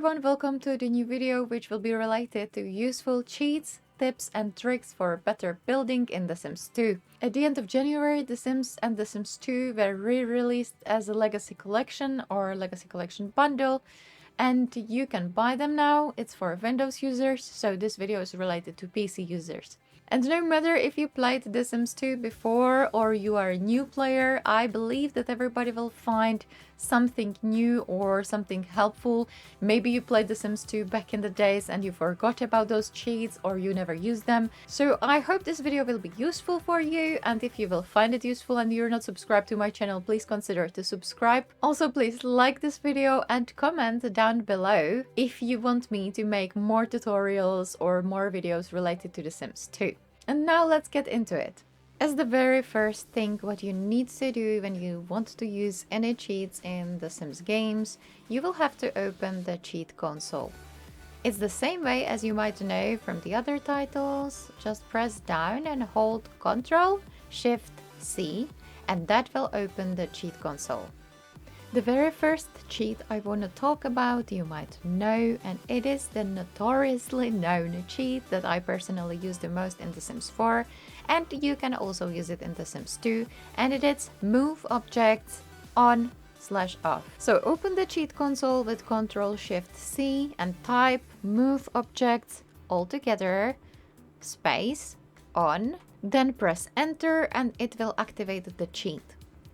everyone, welcome to the new video which will be related to useful cheats, tips and tricks for better building in The Sims 2. At the end of January, The Sims and The Sims 2 were re-released as a Legacy Collection or Legacy Collection bundle, and you can buy them now. It's for Windows users, so this video is related to PC users. And no matter if you played The Sims 2 before or you are a new player, I believe that everybody will find something new or something helpful. Maybe you played The Sims 2 back in the days and you forgot about those cheats or you never used them. So I hope this video will be useful for you, and if you will find it useful and you're not subscribed to my channel, please consider to subscribe. Also, please like this video and comment down below if you want me to make more tutorials or more videos related to The Sims 2. And now let's get into it. As the very first thing, what you need to do when you want to use any cheats in The Sims games, you will have to open the cheat console. It's the same way as you might know from the other titles. Just press down and hold CTRL SHIFT C, and that will open the cheat console. The very first cheat I want to talk about you might know, and it is the notoriously known cheat that I personally use the most in The Sims 4, and you can also use it in The Sims 2, and it is moveObjects on/off. So open the cheat console with CTRL SHIFT C and type moveObjects all together, space, on, then press enter and it will activate the cheat.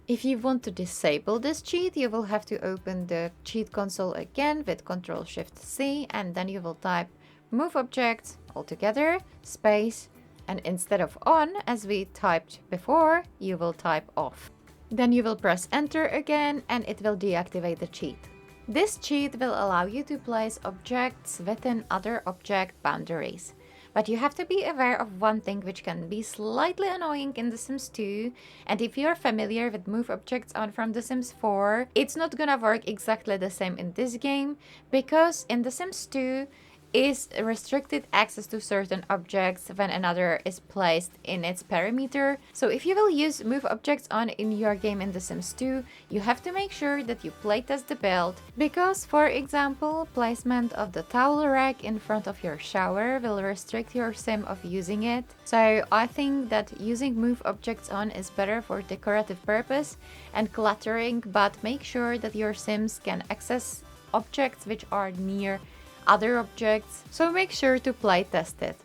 If you want to disable this cheat, you will have to open the cheat console again with CTRL SHIFT C, and then you will type moveObjects all together, space, and instead of on, as we typed before, you will type off. Then you will press enter again and it will deactivate the cheat. This cheat will allow you to place objects within other object boundaries. But you have to be aware of one thing which can be slightly annoying in The Sims 2, and if you're familiar with moveObjects on from The Sims 4, it's not gonna work exactly the same in this game, because in The Sims 2 is restricted access to certain objects when another is placed in its perimeter. So if you will use moveObjects on in your game in The Sims 2, you have to make sure that you playtest the build, because for example, placement of the towel rack in front of your shower will restrict your sim of using it. So I think that using moveObjects on is better for decorative purpose and cluttering, but make sure that your sims can access objects which are near other objects, so make sure to play test it.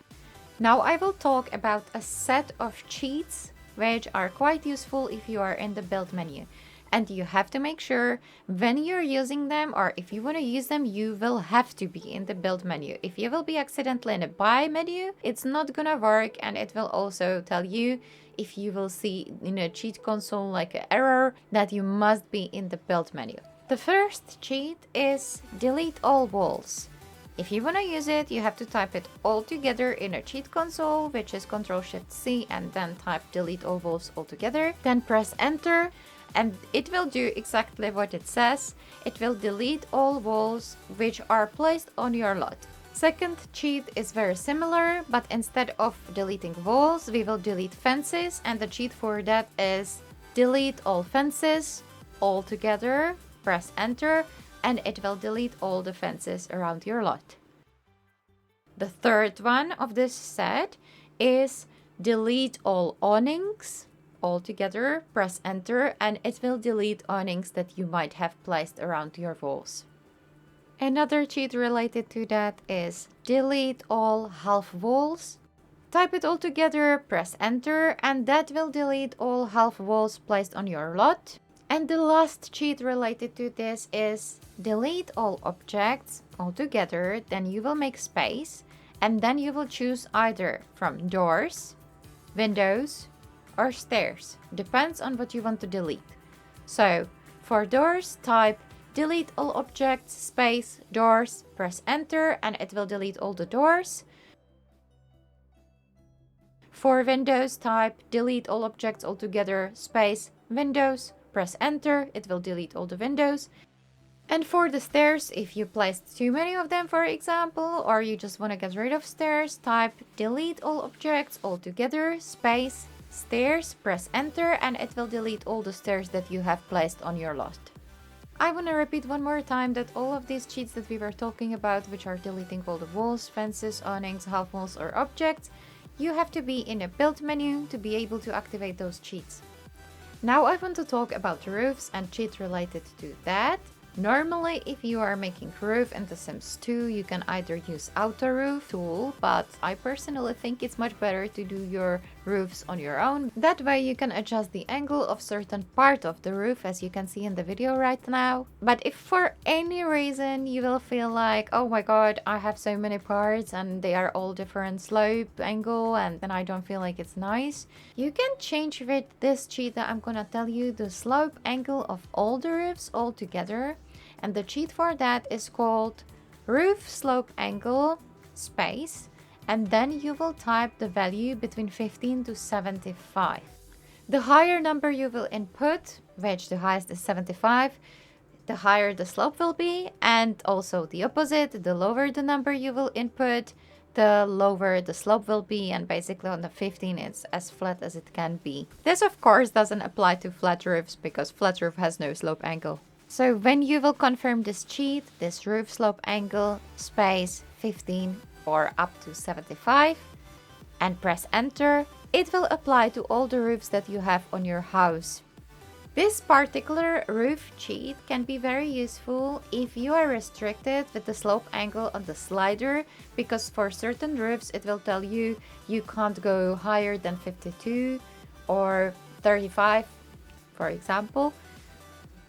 Now I will talk about a set of cheats which are quite useful if you are in the build menu, and you have to make sure when you're using them, or if you want to use them, you will have to be in the build menu. If you will be accidentally in the buy menu, it's not gonna work, and it will also tell you if you will see in a cheat console like an error that you must be in the build menu. The first cheat is Deleteallwalls. If you want to use it, you have to type it all together in a cheat console, which is CTRL SHIFT C, and then type Deleteallwalls all together. Then press enter, and it will do exactly what it says. It will delete all walls which are placed on your lot. Second cheat is very similar, but instead of deleting walls, we will delete fences, and the cheat for that is Deleteallfences all together. Press enter, and it will delete all the fences around your lot. The third one of this set is delete all awnings all together. Press enter and it will delete awnings that you might have placed around your walls. Another cheat related to that is delete all half walls. Type it all together, press enter, and that will delete all half walls placed on your lot. And the last cheat related to this is delete all objects all together, then you will make space, and then you will choose either from doors, windows, or stairs. Depends on what you want to delete. So for doors, type delete all objects, space, doors, press enter, and it will delete all the doors. For windows, type delete all objects all together, space, windows, press enter, it will delete all the windows. And for the stairs, if you placed too many of them, for example, or you just want to get rid of stairs, type delete all objects all together, space, stairs, press enter, and it will delete all the stairs that you have placed on your lot. I want to repeat one more time that all of these cheats that we were talking about, which are deleting all the walls, fences, awnings, half walls or objects, you have to be in a build menu to be able to activate those cheats. Now I want to talk about roofs and cheat related to that. Normally, if you are making roof in The Sims 2, you can either use auto roof tool, but I personally think it's much better to do your roofs on your own. That way you can adjust the angle of certain part of the roof, as you can see in the video right now. But if for any reason you will feel like, oh my god, I have so many parts and they are all different slope, angle, and then I don't feel like it's nice, you can change with this cheat that I'm gonna tell you the slope angle of all the roofs all together. And the cheat for that is called roof slope angle space, and then you will type the value between 15 to 75. The higher number you will input, which the highest is 75, the higher the slope will be, and also the opposite, the lower the number you will input, the lower the slope will be, and basically on the 15 it's as flat as it can be. This of course doesn't apply to flat roofs because flat roof has no slope angle. So when you will confirm this cheat, this roof slope angle space 15 or up to 75, and press enter, it will apply to all the roofs that you have on your house. This particular roof cheat can be very useful if you are restricted with the slope angle on the slider, because for certain roofs it will tell you you can't go higher than 52 or 35, for example.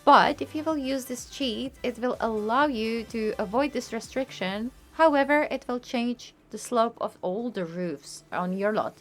But if you will use this cheat, it will allow you to avoid this restriction. However, it will change the slope of all the roofs on your lot.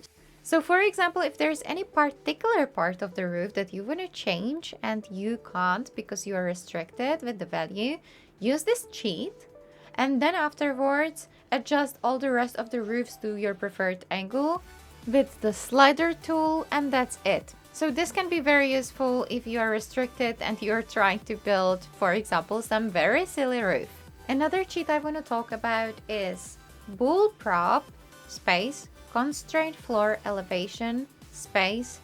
So for example, if there's any particular part of the roof that you want to change and you can't because you are restricted with the value, use this cheat and then afterwards adjust all the rest of the roofs to your preferred angle with the slider tool, and that's it. So this can be very useful if you are restricted and you're trying to build, for example, some very silly roof. Another cheat I want to talk about is bool prop space constraint floor elevation space,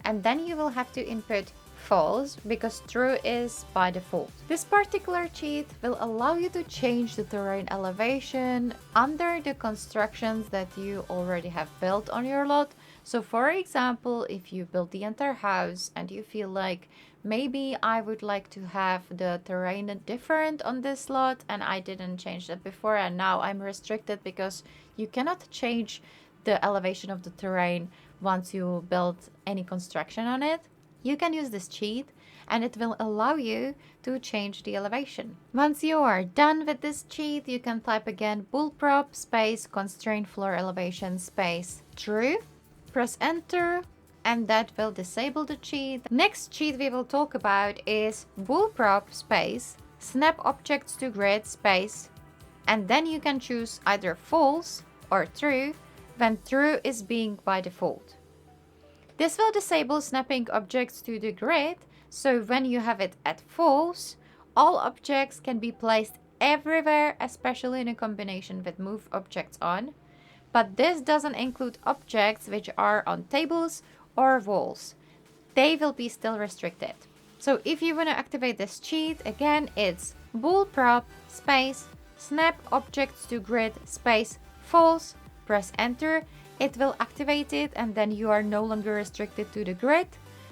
and then you will have to input false because true is by default. This particular cheat will allow you to change the terrain elevation under the constructions that you already have built on your lot. So for example, if you build the entire house and you feel like maybe I would like to have the terrain different on this lot and I didn't change that before and now I'm restricted because you cannot change the elevation of the terrain once you build any construction on it, you can use this cheat and it will allow you to change the elevation. Once you are done with this cheat, you can type again bool prop space constraint floor elevation space true. Press enter and that will disable the cheat. Next cheat we will talk about is bool prop space snap objects to grid space, and then you can choose either false or true when true is being by default. This will disable snapping objects to the grid, so when you have it at false, all objects can be placed everywhere, especially in a combination with move objects on. But this doesn't include objects which are on tables or walls. They will be still restricted. So if you want to activate this cheat, again it's bool prop space snap objects to grid space false, press enter, it will activate it and then you are no longer restricted to the grid.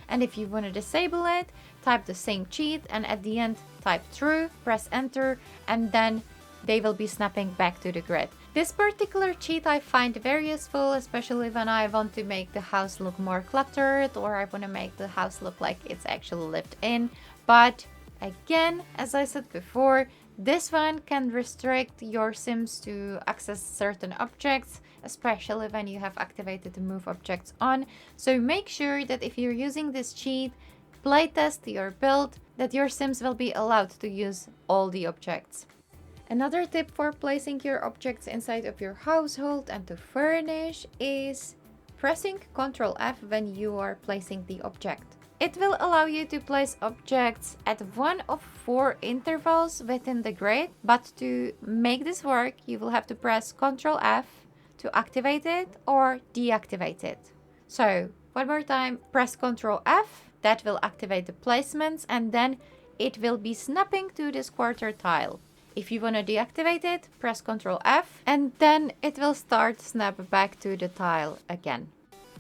And if you want to disable it, type the same cheat and at the end type true, press enter, and then they will be snapping back to the grid. This particular cheat I find very useful, especially when I want to make the house look more cluttered or I want to make the house look like it's actually lived in. But again, as I said before, this one can restrict your Sims to access certain objects, especially when you have activated the move objects on. So make sure that if you're using this cheat, playtest your build, that your Sims will be allowed to use all the objects. Another tip for placing your objects inside of your household and to furnish is pressing CTRL F when you are placing the object. It will allow you to place objects at one of 4 intervals within the grid, but to make this work, you will have to press CTRL F to activate it or deactivate it. So one more time, press CTRL F, that will activate the placements, and then it will be snapping to this quarter tile. If you want to deactivate it, press CTRL F and then it will start snap back to the tile again.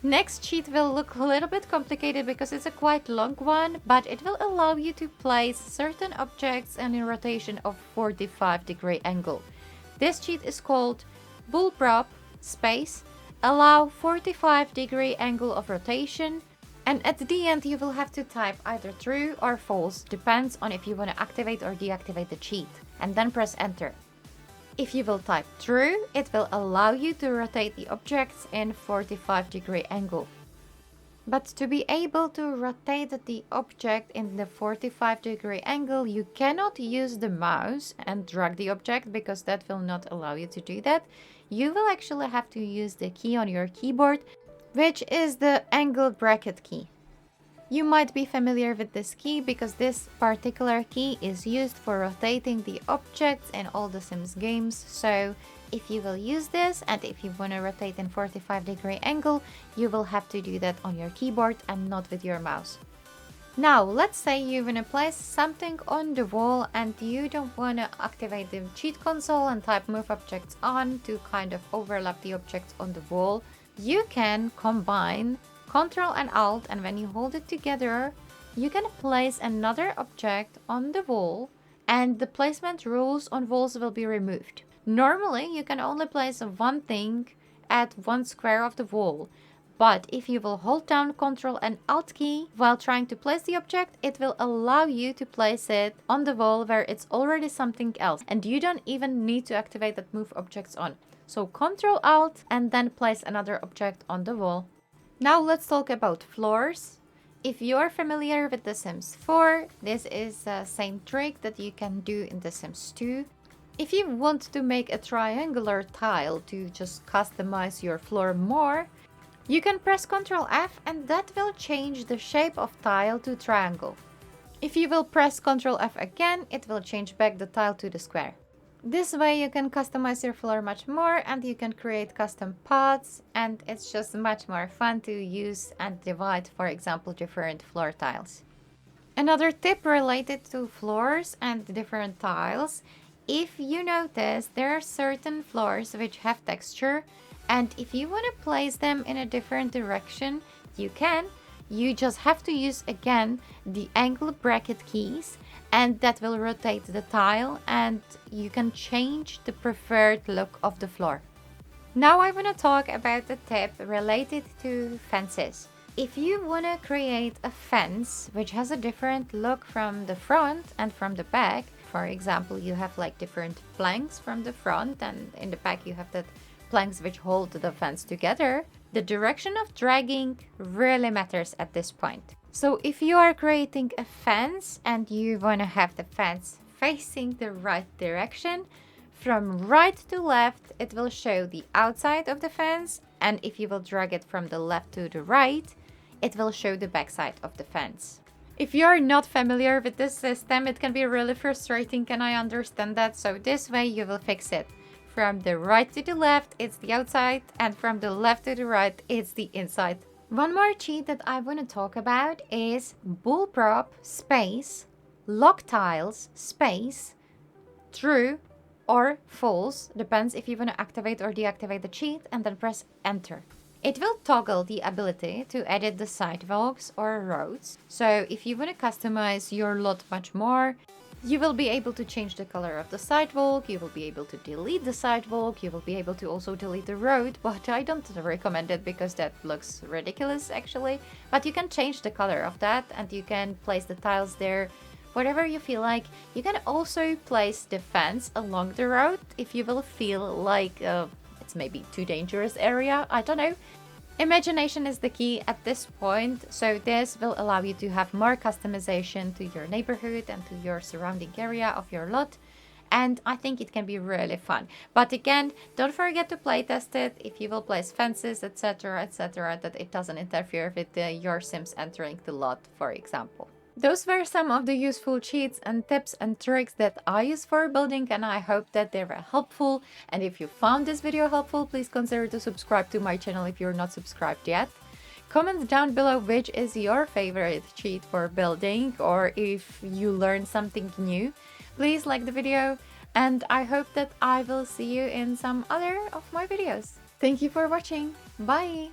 Next cheat will look a little bit complicated because it's a quite long one, but it will allow you to place certain objects in a rotation of 45-degree angle. This cheat is called bullprop space allow 45-degree angle of rotation, and at the end you will have to type either true or false, depends on if you want to activate or deactivate the cheat, and then press enter. If you will type true, it will allow you to rotate the objects in 45-degree angle. But to be able to rotate the object in the 45-degree angle, you cannot use the mouse and drag the object because that will not allow you to do that. You will actually have to use the key on your keyboard, which is the angle bracket key. You might be familiar with this key because this particular key is used for rotating the objects in all the Sims games. So if you will use this and if you want to rotate in 45-degree angle, you will have to do that on your keyboard and not with your mouse. Now, let's say you want to place something on the wall and you don't want to activate the cheat console and type moveObjects on to kind of overlap the objects on the wall. You can combine Ctrl and Alt, and when you hold it together, you can place another object on the wall and the placement rules on walls will be removed. Normally, you can only place one thing at one square of the wall, but if you will hold down Ctrl and Alt key while trying to place the object, it will allow you to place it on the wall where it's already something else, and you don't even need to activate that moveObjects on. So Ctrl Alt and then place another object on the wall. Now let's talk about floors. If you are familiar with The Sims 4, this is the same trick that you can do in The Sims 2. If you want to make a triangular tile to just customize your floor more, you can press Ctrl F and that will change the shape of tile to triangle. If you will press Ctrl F again, it will change back the tile to the square. This way you can customize your floor much more and you can create custom paths, and it's just much more fun to use and divide, for example, different floor tiles. Another tip related to floors and different tiles: if you notice, there are certain floors which have texture, and if you want to place them in a different direction, you can. You just have to use again the angle bracket keys, and that will rotate the tile and you can change the preferred look of the floor. Now I want to talk about the tip related to fences. If you want to create a fence which has a different look from the front and from the back, for example, you have like different planks from the front and in the back you have that planks which hold the fence together, the direction of dragging really matters at this point. So if you are creating a fence and you want to have the fence facing the right direction, from right to left it will show the outside of the fence, and if you will drag it from the left to the right, it will show the backside of the fence. If you are not familiar with this system, it can be really frustrating and I understand that, so this way you will fix it. From the right to the left, it's the outside, and from the left to the right, it's the inside. One more cheat that I want to talk about is bullprop space lock tiles space true or false, depends if you want to activate or deactivate the cheat, and then press enter. It will toggle the ability to edit the sidewalks or roads. So if you want to customize your lot much more, you will be able to change the color of the sidewalk, you will be able to delete the sidewalk, you will be able to also delete the road, but I don't recommend it because that looks ridiculous actually. But you can change the color of that and you can place the tiles there, whatever you feel like. You can also place the fence along the road if you will feel like it's maybe too dangerous area, I don't know. Imagination is the key at this point, so this will allow you to have more customization to your neighborhood and to your surrounding area of your lot, and I think it can be really fun. But again, don't forget to playtest it if you will place fences, etc, etc, that it doesn't interfere with your Sims entering the lot, for example. Those were some of the useful cheats and tips and tricks that I use for building, and I hope that they were helpful. And if you found this video helpful, please consider to subscribe to my channel if you're not subscribed yet. Comment down below which is your favorite cheat for building, or if you learned something new. Please like the video, and I hope that I will see you in some other of my videos. Thank you for watching. Bye!